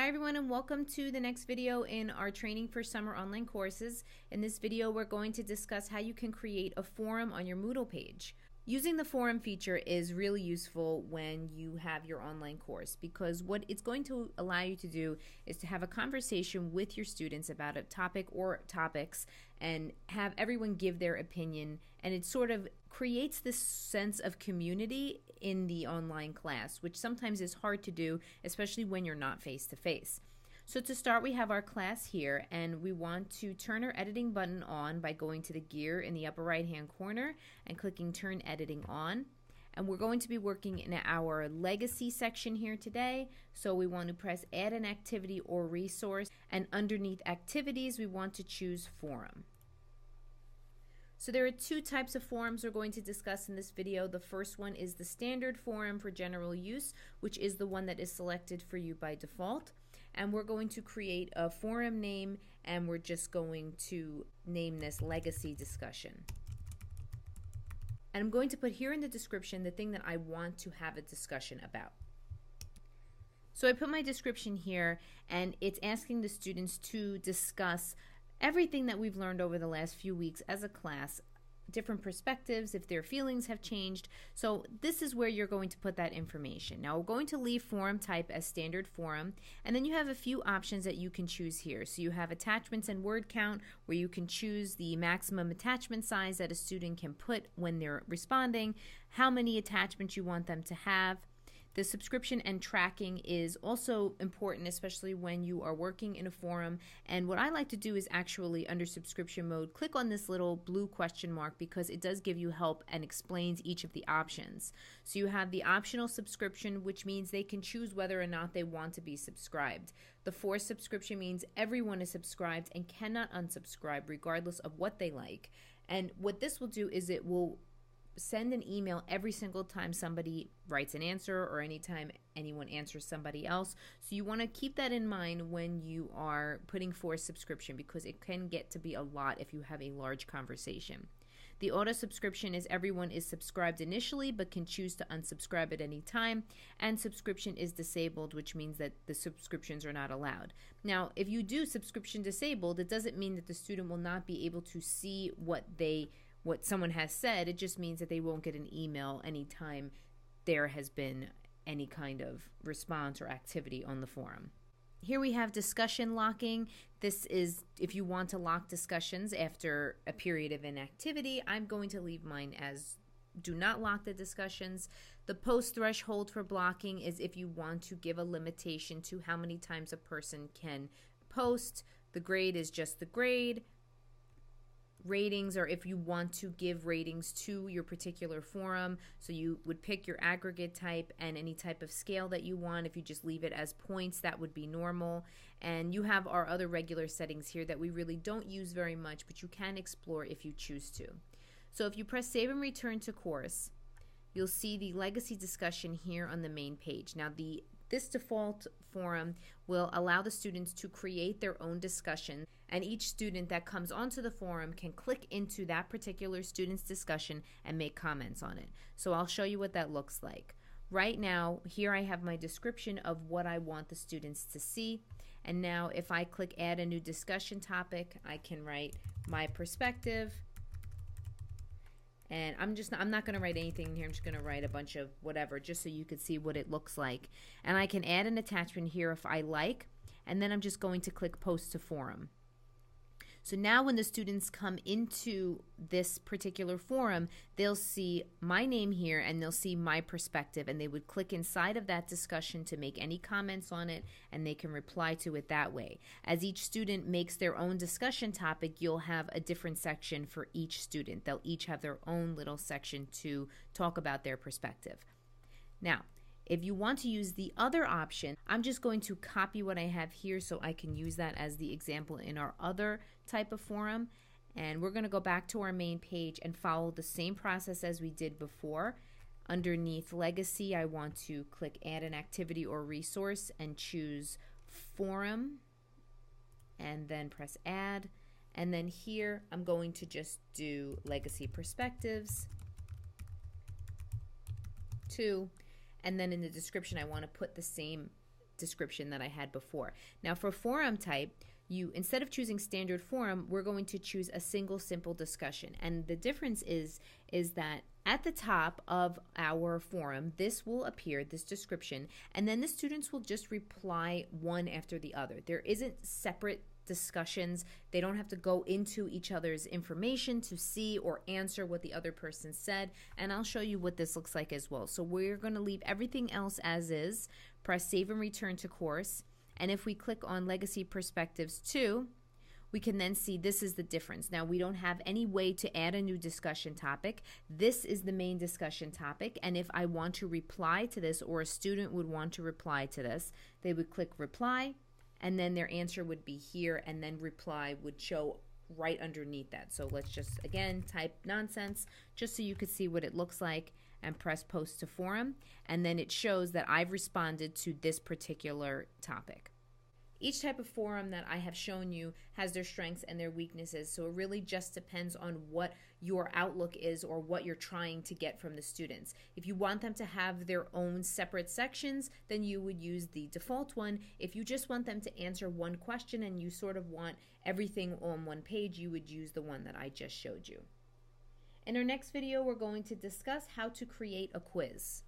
Hi everyone, and welcome to the next video in our training for summer online courses. In this video we're going to discuss how you can create a forum on your Moodle page. Using the forum feature is really useful when you have your online course, because what it's going to allow you to do is to have a conversation with your students about a topic or topics and have everyone give their opinion, and it sort of creates this sense of community in the online class, which sometimes is hard to do, especially when you're not face-to-face. So to start, we have our class here, and we want to turn our editing button on by going to the gear in the upper right hand corner and clicking turn editing on. And we're going to be working in our legacy section here today, so we want to press add an activity or resource, and underneath activities we want to choose forum. So there are two types of forums we're going to discuss in this video. The first one is the standard forum for general use, which is the one that is selected for you by default. And we're going to create a forum name, and we're just going to name this legacy discussion. And I'm going to put here in the description the thing that I want to have a discussion about. So I put my description here, and it's asking the students to discuss everything that we've learned over the last few weeks as a class, different perspectives, if their feelings have changed. So this is where you're going to put that information. Now we're going to leave forum type as standard forum, and then you have a few options that you can choose here. So you have attachments and word count, where you can choose the maximum attachment size that a student can put when they're responding, how many attachments you want them to have. The subscription and tracking is also important, especially when you are working in a forum. And what I like to do is actually, under subscription mode, click on this little blue question mark, because it does give you help and explains each of the options. So you have the optional subscription, which means they can choose whether or not they want to be subscribed. The forced subscription means everyone is subscribed and cannot unsubscribe regardless of what they like. And what this will do is it will send an email every single time somebody writes an answer or anytime anyone answers somebody else. So you want to keep that in mind when you are putting forced subscription, because it can get to be a lot if you have a large conversation. The auto subscription is everyone is subscribed initially but can choose to unsubscribe at any time, and subscription is disabled, which means that the subscriptions are not allowed. Now, if you do subscription disabled, it doesn't mean that the student will not be able to see what someone has said. It just means that they won't get an email anytime there has been any kind of response or activity on the forum. Here we have discussion locking. This is if you want to lock discussions after a period of inactivity. I'm going to leave mine as do not lock the discussions. The post threshold for blocking is if you want to give a limitation to how many times a person can post. The grade is just the grade. Ratings are if you want to give ratings to your particular forum. So you would pick your aggregate type and any type of scale that you want. If you just leave it as points, that would be normal. And you have our other regular settings here that we really don't use very much, but you can explore if you choose to. So if you press save and return to course, you'll see the legacy discussion here on the main page. Now this default forum will allow the students to create their own discussion, and each student that comes onto the forum can click into that particular student's discussion and make comments on it. So I'll show you what that looks like. Right now, here I have my description of what I want the students to see, and now if I click add a new discussion topic, I can write my perspective. And I'm not going to write anything in here. I'm just going to write a bunch of whatever, just so you could see what it looks like. And I can add an attachment here if I like, and then I'm just going to click post to forum. So now when the students come into this particular forum, they'll see my name here and they'll see my perspective, and they would click inside of that discussion to make any comments on it, and they can reply to it that way. As each student makes their own discussion topic, you'll have a different section for each student. They'll each have their own little section to talk about their perspective. Now, if you want to use the other option, I'm just going to copy what I have here so I can use that as the example in our other type of forum. And we're going to go back to our main page and follow the same process as we did before. Underneath legacy, I want to click add an activity or resource and choose forum, and then press add. And then here I'm going to just do legacy perspectives 2. And then in the description, I want to put the same description that I had before. Now for forum type, instead of choosing standard forum, we're going to choose a single simple discussion. And the difference is that at the top of our forum, this will appear, this description, and then the students will just reply one after the other. There isn't separate discussions. They don't have to go into each other's information to see or answer what the other person said. And I'll show you what this looks like as well. So we're going to leave everything else as is, press save and return to course. And if we click on Legacy Perspectives 2, we can then see this is the difference. Now, we don't have any way to add a new discussion topic. This is the main discussion topic, and if I want to reply to this, or a student would want to reply to this, they would click reply, and then their answer would be here, and then reply would show right underneath that. So let's just, again, type nonsense, just so you could see what it looks like, and press post to forum, and then it shows that I've responded to this particular topic. Each type of forum that I have shown you has their strengths and their weaknesses, so it really just depends on what your outlook is or what you're trying to get from the students. If you want them to have their own separate sections, then you would use the default one. If you just want them to answer one question and you sort of want everything on one page, you would use the one that I just showed you. In our next video, we're going to discuss how to create a quiz.